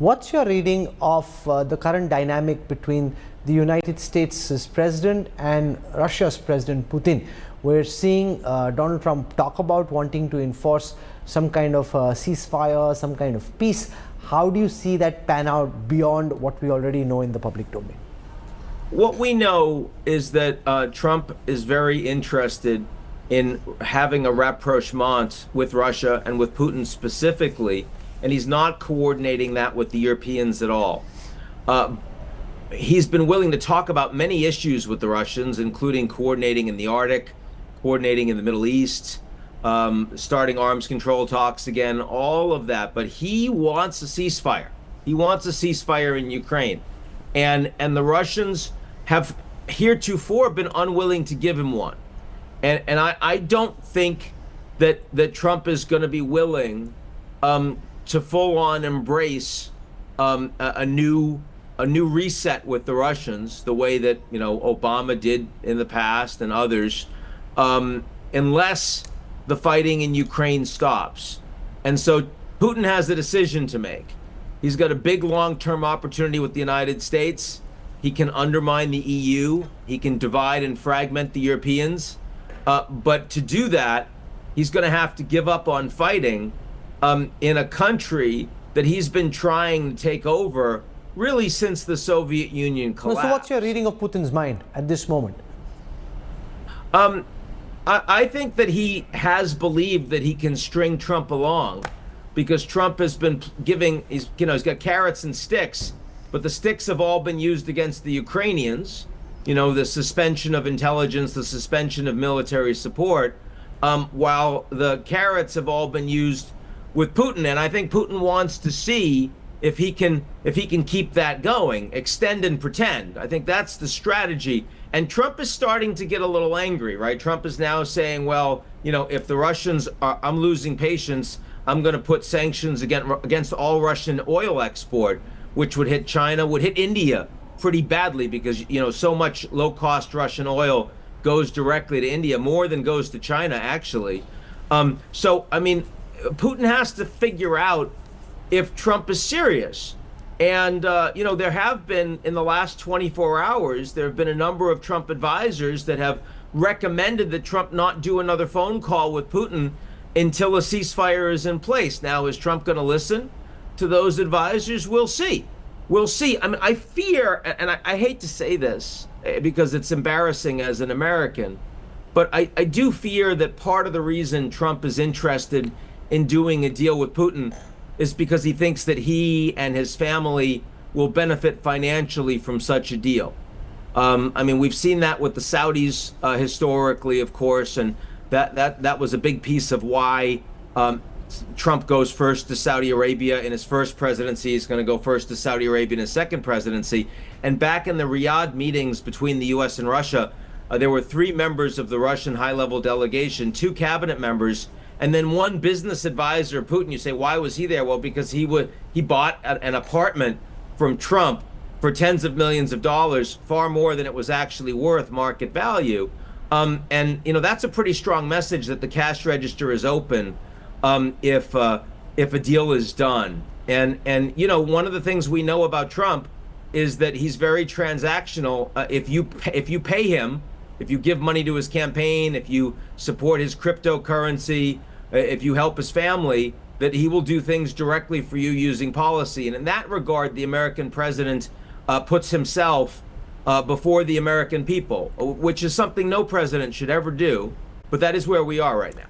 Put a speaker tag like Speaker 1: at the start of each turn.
Speaker 1: What's your reading of the current dynamic between the United States' president and Russia's President Putin? We're seeing Donald Trump talk about wanting to enforce some kind of ceasefire, some kind of peace. How do you see that pan out beyond what we already know in the public domain?
Speaker 2: What we know is that Trump is very interested in having a rapprochement with Russia and with Putin specifically, and he's not coordinating that with the Europeans at all. He's been willing to talk about many issues with the Russians, including coordinating in the Arctic, coordinating in the Middle East, starting arms control talks again, all of that. But he wants a ceasefire. He wants a ceasefire in Ukraine. And the Russians have heretofore been unwilling to give him one. And I don't think that Trump is going to be willing to full-on embrace a new reset with the Russians, the way that Obama did in the past and others, unless the fighting in Ukraine stops. And so Putin has a decision to make. He's got a big long-term opportunity with the United States. He can undermine the EU. He can divide and fragment the Europeans. But to do that, he's going to have to give up on fighting in a country that he's been trying to take over really since the Soviet Union collapsed.
Speaker 1: So what's your reading of Putin's mind at this moment?
Speaker 2: I think that he has believed that he can string Trump along, because Trump has been giving, he's got carrots and sticks, but the sticks have all been used against the Ukrainians, the suspension of intelligence, the suspension of military support, while the carrots have all been used with Putin. And I think Putin wants to see if he can keep that going, extend and pretend. I think that's the strategy. And Trump is starting to get a little angry, right? Trump is now saying, well, if the Russians are, I'm losing patience, I'm going to put sanctions against all Russian oil export, which would hit China, would hit India pretty badly, because, so much low-cost Russian oil goes directly to India, more than goes to China, actually. So, I mean, Putin has to figure out if Trump is serious. And, there have been, in the last 24 hours, there have been a number of Trump advisors that have recommended that Trump not do another phone call with Putin until a ceasefire is in place. Now, is Trump going to listen to those advisors? We'll see. We'll see. I mean, I fear, and I hate to say this because it's embarrassing as an American, but I do fear that part of the reason Trump is interested in doing a deal with Putin is because he thinks that he and his family will benefit financially from such a deal. I mean, we've seen that with the Saudis historically, of course, and that was a big piece of why Trump goes first to Saudi Arabia in his first presidency. He's going to go first to Saudi Arabia in his second presidency. And back in the Riyadh meetings between the U.S. and Russia, there were 3 members of the Russian high-level delegation, 2 cabinet members, and then 1 business advisor of Putin. You say, why was he there? Well, because he bought an apartment from Trump for tens of millions of dollars, far more than it was actually worth market value. And that's a pretty strong message that the cash register is open if a deal is done. And one of the things we know about Trump is that he's very transactional. If you pay him, if you give money to his campaign, if you support his cryptocurrency, if you help his family, that he will do things directly for you using policy. And in that regard, the American president puts himself before the American people, which is something no president should ever do. But that is where we are right now.